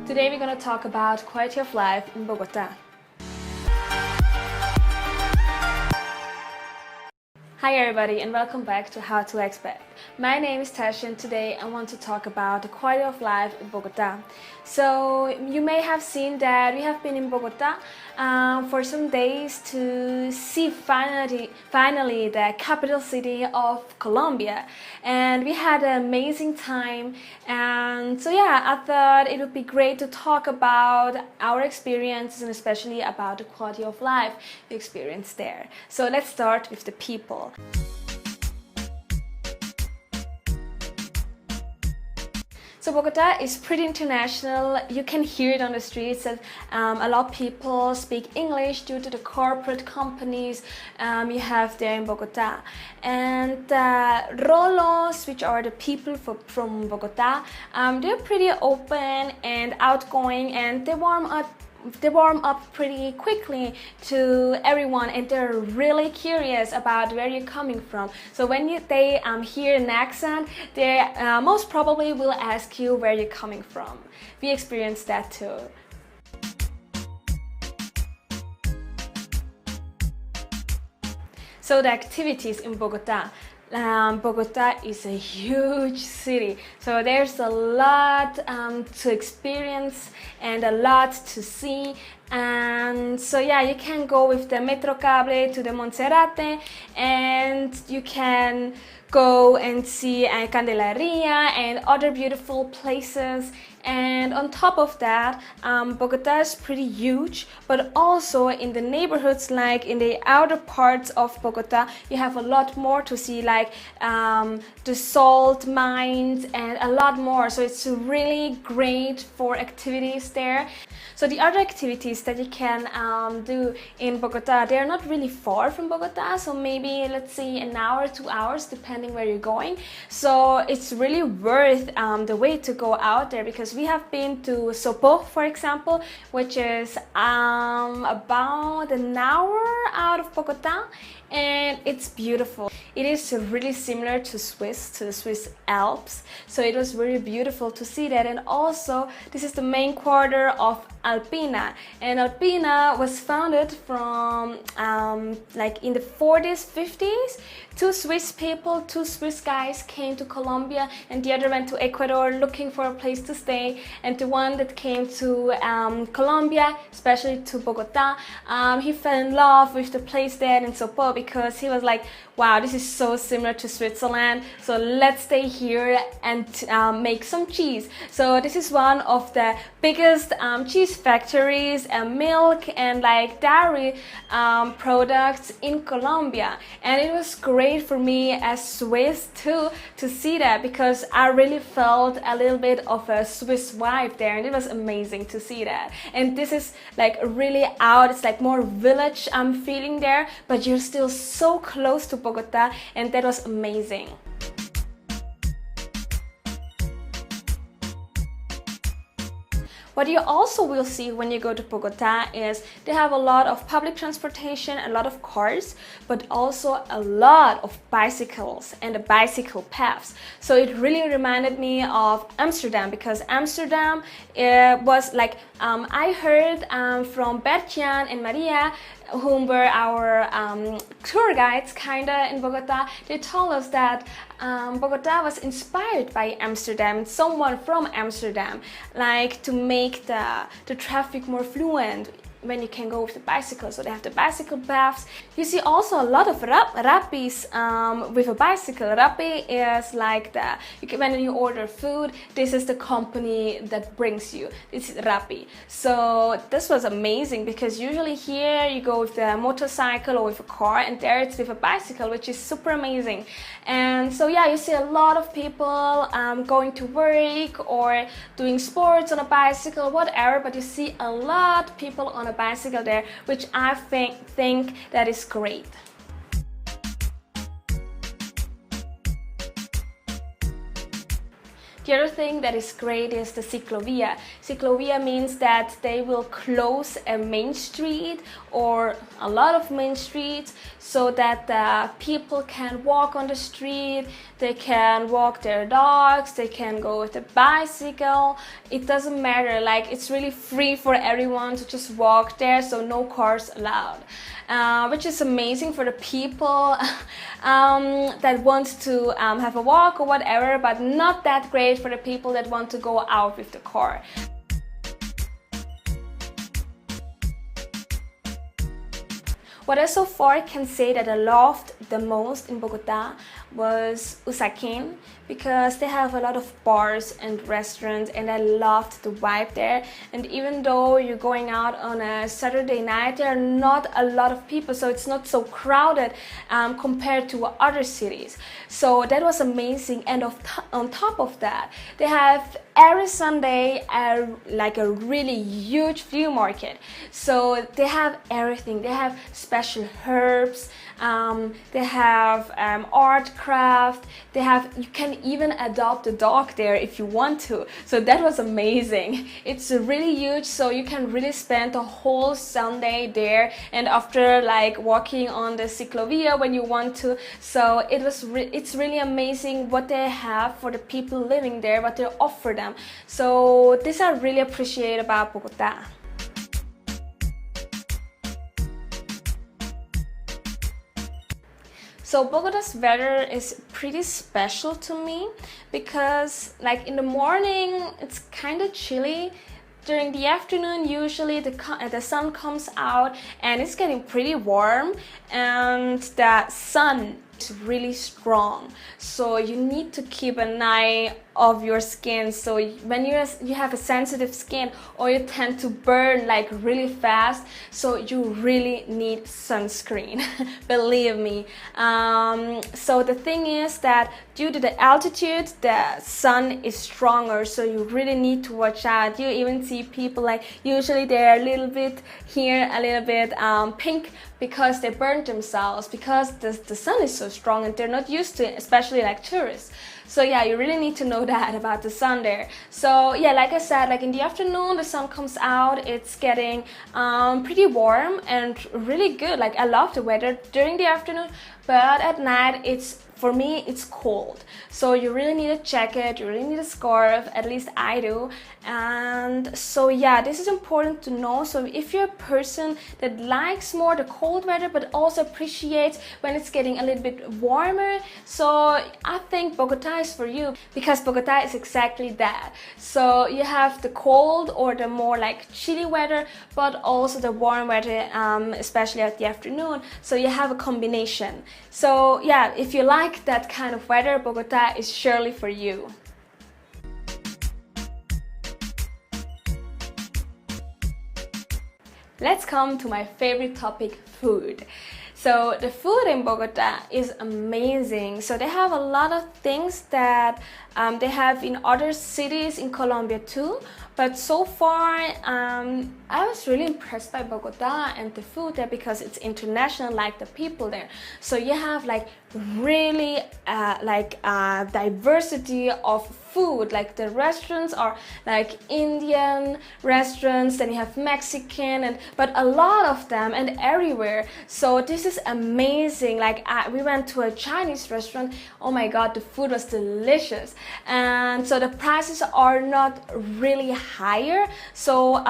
Today we're going to talk about quality of life in Bogota. Hi everybody and welcome back to How to Expat. My name is Tash and today I want to talk about the quality of life in Bogota. So you may have seen that we have been in Bogota for some days to see finally the capital city of Colombia, and we had an amazing time. And so yeah, I thought it would be great to talk about our experiences and especially about the quality of life we experienced there. So let's start with the people. So Bogota is pretty international. You can hear it on the streets that a lot of people speak English due to the corporate companies you have there in Bogota. And Rolos, which are the people from Bogota, they're pretty open and outgoing, and they warm up pretty quickly to everyone, and they're really curious about where you're coming from. So when they hear an accent, they most probably will ask you where you're coming from. We experienced that too. So the activities in Bogota. Bogota is a huge city, so there's a lot to experience and a lot to see. And so yeah, you can go with the Metro Cable to the Monserrate, and you can go and see Candelaria and other beautiful places. And on top of that, Bogota is pretty huge, but also in the neighborhoods, like in the outer parts of Bogota, you have a lot more to see, like the salt mines and a lot more. So it's really great for activities there. So the other activities that you can do in Bogota, they're not really far from Bogota, so maybe let's say an hour, 2 hours, depending where you're going. So it's really worth the way to go out there, because we have been to Sopo, for example, which is about an hour out of Bogota, and it's beautiful. It is really similar to the Swiss Alps, so it was really beautiful to see that. And also, this is the main quarter of Alpina, and Alpina was founded from like in the 40s, 50s. Two Swiss guys came to Colombia, and the other went to Ecuador looking for a place to stay. And the one that came to Colombia, especially to Bogota, he fell in love with the place there in Sopo, because he was like, wow, this is so similar to Switzerland, so let's stay here and make some cheese. So this is one of the biggest cheese factories and milk and like dairy products in Colombia. And it was great for me as Swiss too to see that, because I really felt a little bit of a Swiss vibe there, and it was amazing to see that. And this is like really out, it's like more village feeling there, but you're still so close to Bogota, and that was amazing. What you also will see when you go to Bogota is they have a lot of public transportation, a lot of cars, but also a lot of bicycles and the bicycle paths. So it really reminded me of Amsterdam, because Amsterdam was like, I heard from Bertjan and Maria, whom were our tour guides kinda in Bogota. They told us that Bogota was inspired by Amsterdam, someone from Amsterdam, like to make the traffic more fluent when you can go with the bicycle. So they have the bicycle paths. You see also a lot of Rappis with a bicycle. Rappi is like when you order food, this is the company that brings you. This is Rappi. So this was amazing, because usually here you go with a motorcycle or with a car, and there it's with a bicycle, which is super amazing. And so yeah, you see a lot of people going to work or doing sports on a bicycle, whatever, but you see a lot of people on a bicycle there, which I think that is great. The other thing that is great is the ciclovia. Ciclovia means that they will close a main street or a lot of main streets so that the people can walk on the street, they can walk their dogs, they can go with a bicycle. It doesn't matter, like it's really free for everyone to just walk there, so no cars allowed. Which is amazing for the people that want to have a walk or whatever, but not that great for the people that want to go out with the car. What I so far can say that I loved the most in Bogota was Usaquén, because they have a lot of bars and restaurants and I loved the vibe there. And even though you're going out on a Saturday night, there are not a lot of people, so it's not so crowded compared to other cities. So that was amazing. And on top of that, they have every Sunday like a really huge flea market. So they have everything. They have special herbs, they have art craft, you can even adopt a dog there if you want to. So that was amazing. It's really huge, so you can really spend a whole Sunday there, and after like walking on the ciclovia when you want to. So it's really amazing what they have for the people living there, what they offer them. So this I really appreciate about Bogota. So Bogota's weather is pretty special to me because like in the morning it's kind of chilly. During the afternoon usually the sun comes out and it's getting pretty warm, and the sun is really strong, so you need to keep an eye of your skin. So when you have a sensitive skin, or you tend to burn like really fast, so you really need sunscreen. Believe me. So the thing is that due to the altitude, the sun is stronger, so you really need to watch out. You even see people like usually they're a little bit here, a little bit pink, because they burned themselves because the sun is so strong and they're not used to it, especially like tourists. So yeah, you really need to know that about the sun there. So yeah, like I said, like in the afternoon the sun comes out, it's getting pretty warm and really good. Like I love the weather during the afternoon, but at night for me it's cold, so you really need a jacket, you really need a scarf, at least I do. And so yeah, this is important to know. So if you're a person that likes more the cold weather but also appreciates when it's getting a little bit warmer, so I think Bogota is for you, because Bogota is exactly that. So you have the cold or the more like chilly weather, but also the warm weather, especially at the afternoon, so you have a combination. So yeah, if you like that kind of weather, Bogota is surely for you. Let's come to my favorite topic, food. So the food in Bogota is amazing. So they have a lot of things that they have in other cities in Colombia too. But so far, I was really impressed by Bogota and the food there, because it's international, like the people there. So you have like really diversity of food. Like the restaurants are like Indian restaurants, then you have Mexican, but a lot of them and everywhere. So this is amazing. Like we went to a Chinese restaurant. Oh my god, the food was delicious. And so the prices are not really higher. So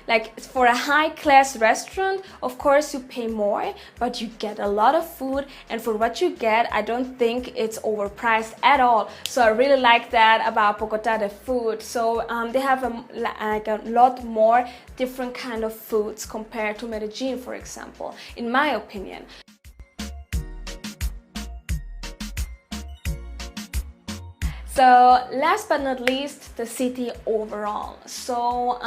like for a high-class restaurant, of course you pay more, but you get a lot of food, and for what you get, I don't think it's overpriced at all. So I really like that about Bogota, the food. So they have a lot more different kind of foods compared to Medellin, for example, in my opinion. So last but not least, the city overall. So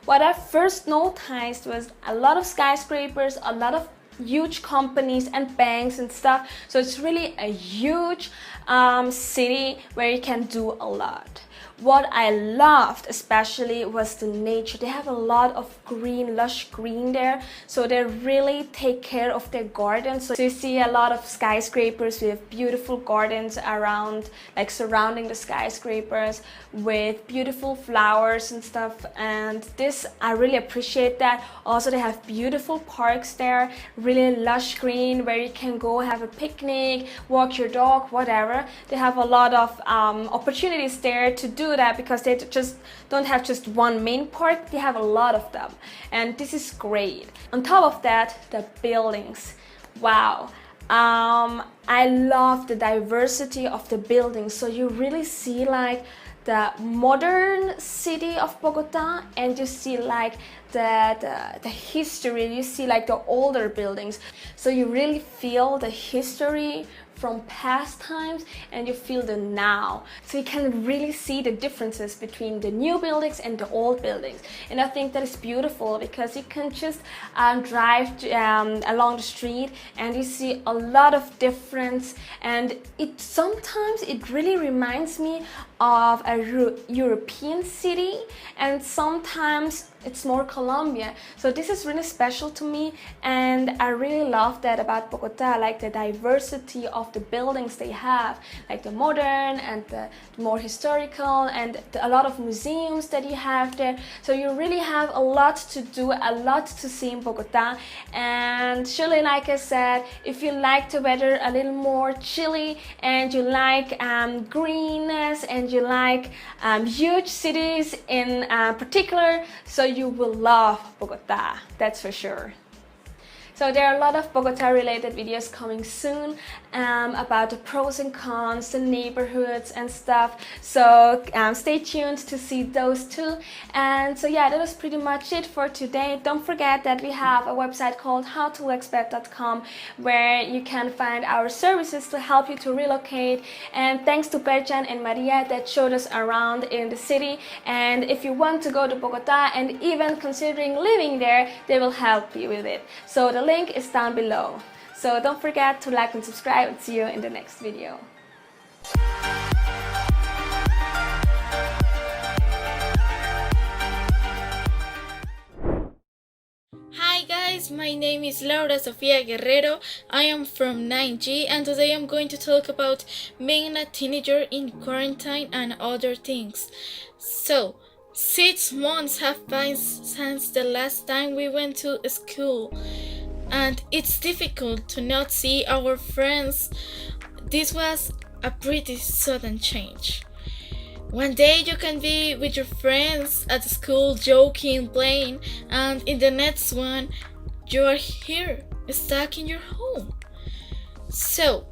what I first noticed was a lot of skyscrapers, a lot of huge companies and banks and stuff. So it's really a huge city where you can do a lot. what I loved especially was the nature. They have a lot of green, lush green there, so they really take care of their gardens. So you see a lot of skyscrapers with beautiful gardens around, like surrounding the skyscrapers with beautiful flowers and stuff, and this, I really appreciate that. Also, they have beautiful parks there, really lush green, where you can go have a picnic, walk your dog, whatever. They have a lot of opportunities there to do that, because they just don't have just one main park, they have a lot of them, and this is great. On top of that, the buildings, wow. I love the diversity of the buildings. So you really see like the modern city of Bogota, and you see like the history, you see like the older buildings, so you really feel the history from past times, and you feel the now, so you can really see the differences between the new buildings and the old buildings. And I think that is beautiful, because you can just drive along the street and you see a lot of difference, and sometimes it really reminds me of a European city, and sometimes it's more Colombia. So this is really special to me, and I really love that about Bogota, like the diversity of the buildings they have, like the modern and the more historical, and a lot of museums that you have there. So you really have a lot to do, a lot to see in Bogota. And surely, like I said, if you like the weather a little more chilly, and you like greenness, and you like huge cities in particular, so you will love Bogota, that's for sure. So there are a lot of Bogota related videos coming soon about the pros and cons, the neighborhoods and stuff. So stay tuned to see those too. And so yeah, that was pretty much it for today. Don't forget that we have a website called howtoexpat.com, where you can find our services to help you to relocate. And thanks to Berjan and Maria that showed us around in the city. And if you want to go to Bogota and even considering living there, they will help you with it. So the link is down below. So don't forget to like and subscribe, and see you in the next video. Hi guys, my name is Laura Sofia Guerrero. I am from 9G, and today I'm going to talk about being a teenager in quarantine and other things. So, 6 months have passed since the last time we went to school, and it's difficult to not see our friends. This was a pretty sudden change. One day you can be with your friends at school joking, playing, and in the next one you are here, stuck in your home. So,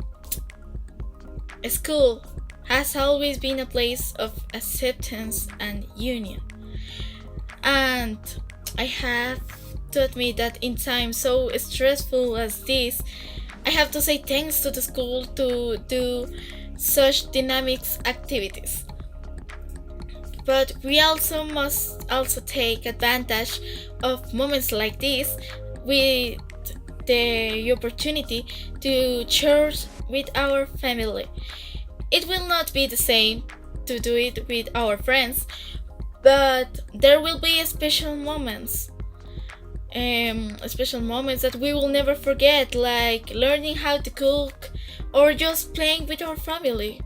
school has always been a place of acceptance and union. And I have to admit that in times so stressful as this, I have to say thanks to the school to do such dynamic activities. But we also must take advantage of moments like this with the opportunity to share with our family. It will not be the same to do it with our friends, but there will be special moments that we will never forget, like learning how to cook or just playing with our family.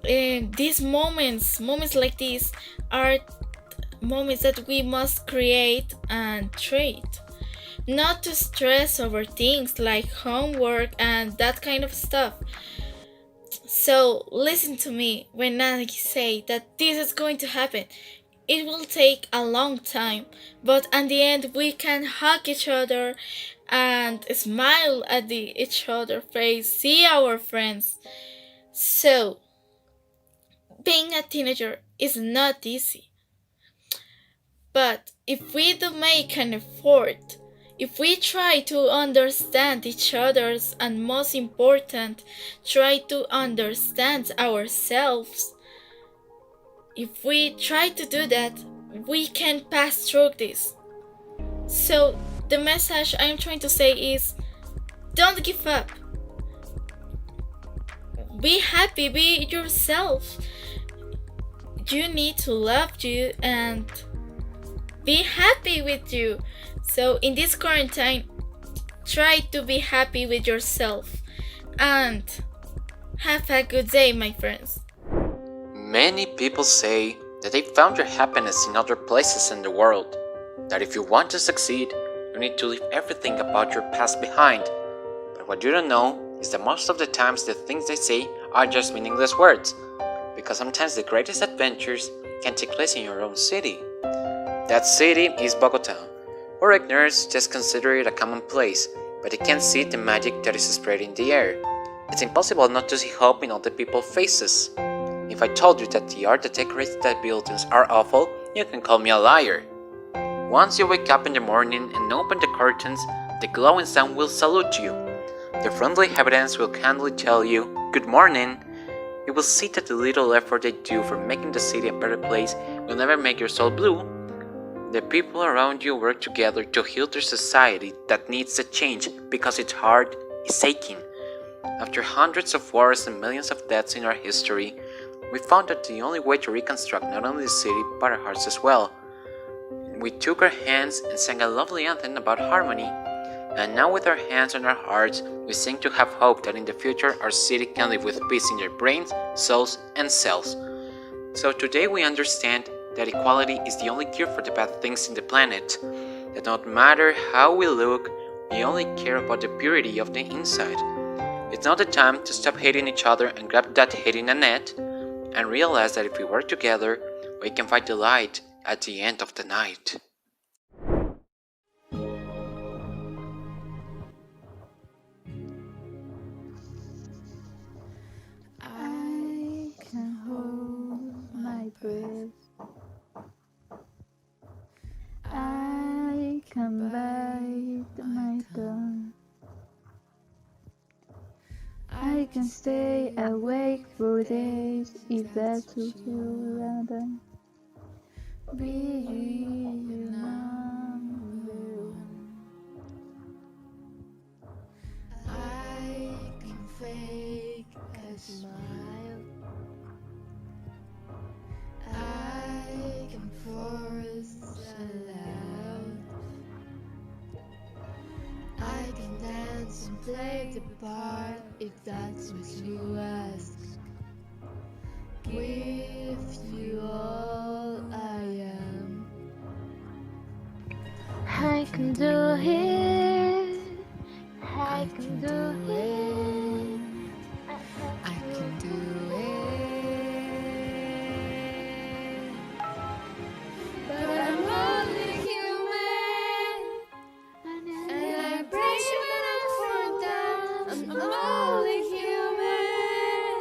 These moments like these are moments that we must create and treat, not to stress over things like homework and that kind of stuff. So listen to me when I say that this is going to happen. It will take a long time, but at the end we can hug each other and smile at each other's face, see our friends. So, being a teenager is not easy. But if we do make an effort, if we try to understand each other's, and most important, try to understand ourselves, if we try to do that, we can pass through this. So the message I'm trying to say is, don't give up. Be happy, be yourself. you need to love you and be happy with you. So in this quarantine, try to be happy with yourself and have a good day, my friends. Many people say that they found their happiness in other places in the world, that if you want to succeed, you need to leave everything about your past behind. But what you don't know is that most of the times the things they say are just meaningless words, because sometimes the greatest adventures can take place in your own city. That city is Bogota. Foreigners just consider it a common place, but they can't see the magic that is spread in the air. It's impossible not to see hope in all the people's faces. If I told you that the art that decorates the buildings are awful, you can call me a liar. Once you wake up in the morning and open the curtains, the glowing sun will salute you. The friendly inhabitants will kindly tell you, "Good morning." You will see that the little effort they do for making the city a better place will never make your soul blue. The people around you work together to heal their society that needs a change because its heart is aching. After hundreds of wars and millions of deaths in our history, we found that the only way to reconstruct not only the city but our hearts as well. We took our hands and sang a lovely anthem about harmony, and now with our hands on our hearts, we sing to have hope that in the future our city can live with peace in their brains, souls, and cells. So today we understand that equality is the only cure for the bad things in the planet, that no matter how we look, we only care about the purity of the inside. It's now the time to stop hating each other and grab that hate in a net, and realize that if we work together, we can find the light at the end of the night. I can hold my breath. I can bite my tongue. I can stay awake for days if that's what you rather. Be your number one. I can fake a smile. I can force a laugh. I can dance and play the part if that's what you ask. Give you all I am. I can do it. I can do it. I can do it. But I'm only human, and I break when I fall down. I'm only human,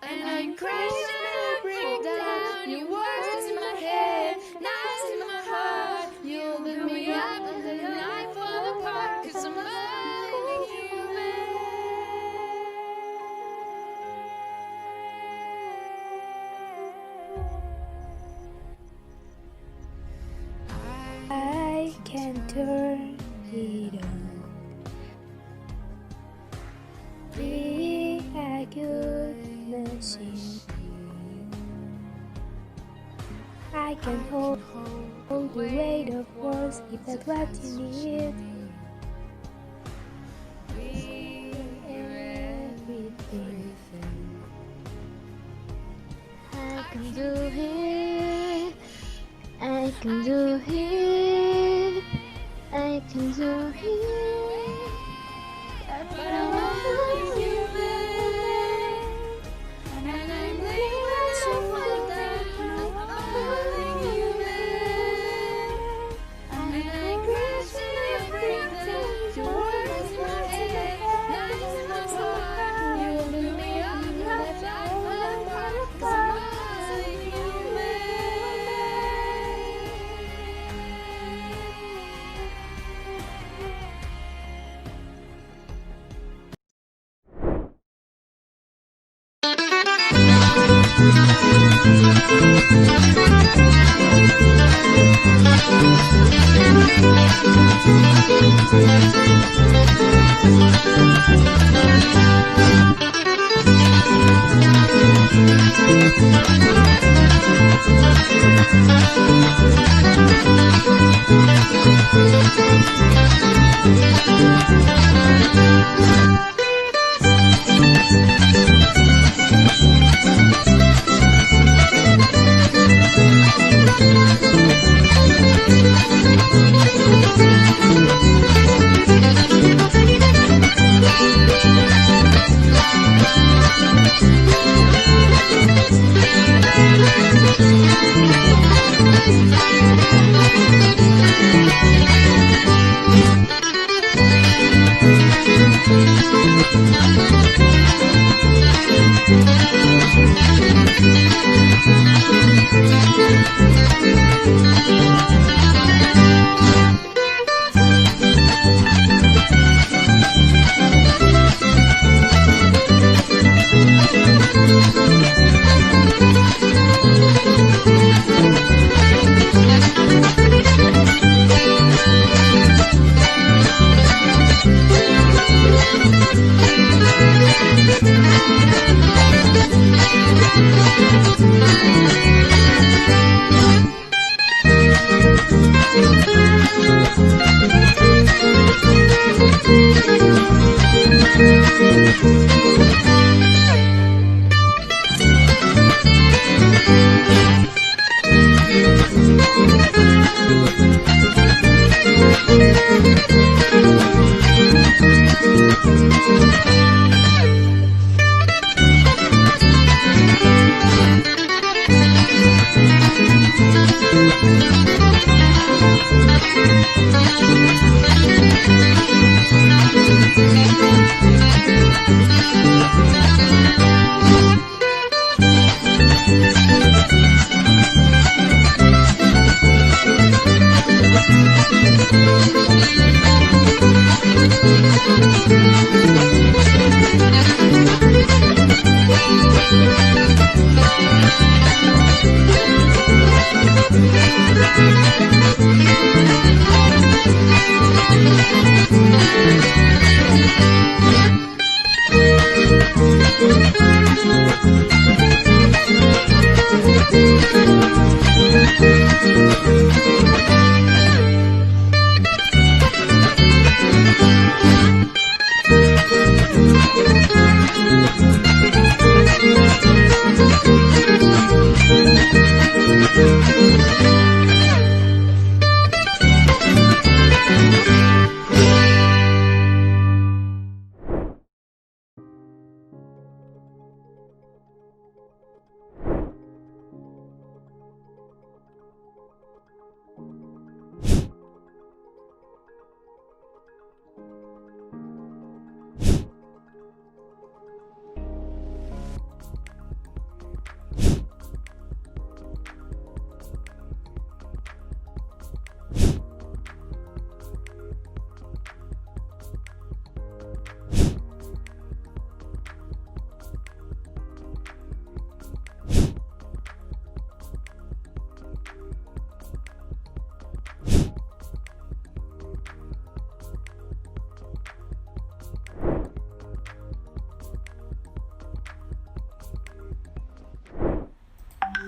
and I crash when I break down. Your words in my head, knives in my heart. You lift me up and then I fall apart, 'cause I'm only human. I can turn it on. Be a good machine. I can hold the weight of words if that's what you need. Be everything. I can do it. I can do it. I can do it. But I'm only human, and I'm bleeding when I fall down. I'm only human, and I crash when I break down. Your words in my head, knives in my heart. You lift me up and I fall apart, 'cause I'm only human. Thank you.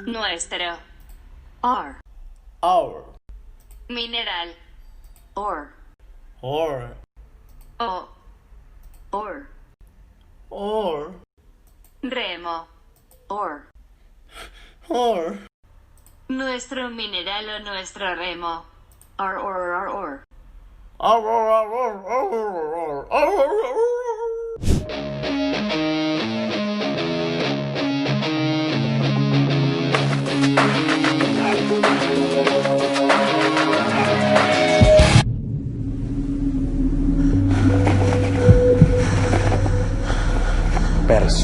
Nuestro. Our. Our. Mineral. Or. Or. O. Or. Or. Remo. Or. Or. Nuestro mineral o nuestro remo. Or. Or. Or. Or.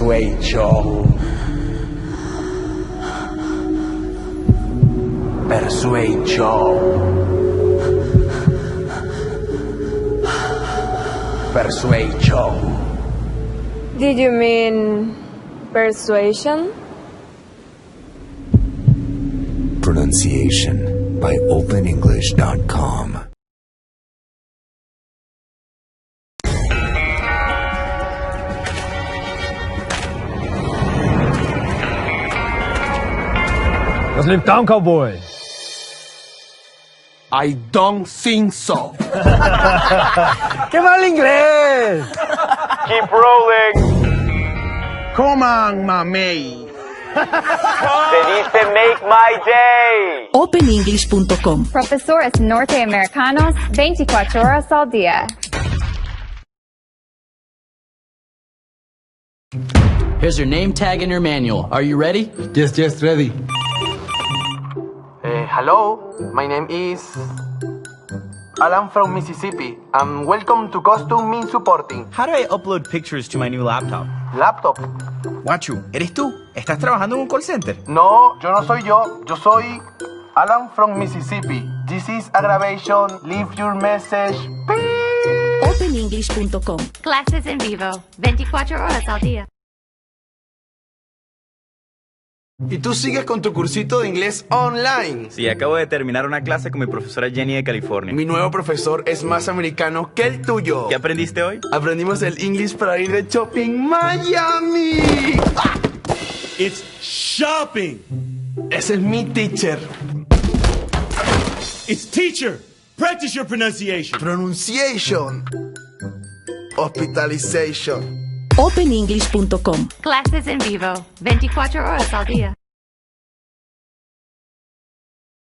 Persuasion. Persuasion. Persuasion. Did you mean persuasion? Pronunciation by OpenEnglish.com. Let's live down, cowboy. I don't think so. ¡Qué mal inglés! Keep rolling. Come on, mamey. Se dice make my day. OpenEnglish.com. Profesores norteamericanos 24 horas al día. Here's your name tag and your manual. Are you ready? Yes, ready. Hello, my name is Alan from Mississippi, and welcome to Costume Means Supporting. How do I upload pictures to my new laptop? Laptop. Guachu, ¿eres tú? ¿Estás trabajando en un call center? No, yo no soy yo soy Alan from Mississippi. This is aggravation, leave your message, please. OpenEnglish.com. Clases en vivo 24 horas al día. ¿Y tú sigues con tu cursito de inglés online? Sí, acabo de terminar una clase con mi profesora Jenny de California. Mi nuevo profesor es más americano que el tuyo. ¿Qué aprendiste hoy? Aprendimos el English para ir de shopping Miami. It's shopping. Ese es mi teacher. It's teacher. Practice your pronunciation. Pronunciation. Hospitalization. OpenEnglish.com. Clases en vivo 24 horas al día.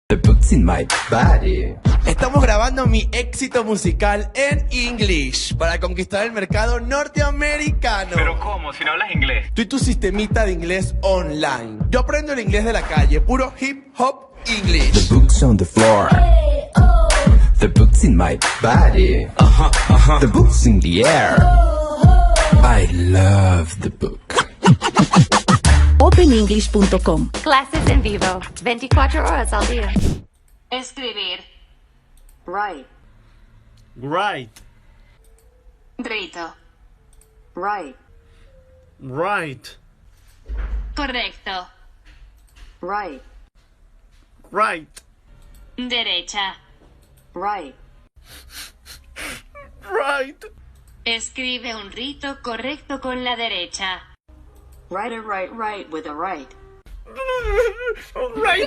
The book's in my body. Estamos grabando mi éxito musical en English para conquistar el mercado norteamericano. ¿Pero cómo? Si no hablas inglés. Tú y tu sistemita de inglés online. Yo aprendo el inglés de la calle, puro hip hop English. The book's on the floor. The book's in my body. The book's in the air. I love the book. OpenEnglish.com. Clases en vivo 24 horas al día. Escribir. Write. Right. Rito. Right. Right. Correcto. Right. Right. Derecha. Right. Right. Escribe un rito correcto con la derecha. Write a right with a right. Right.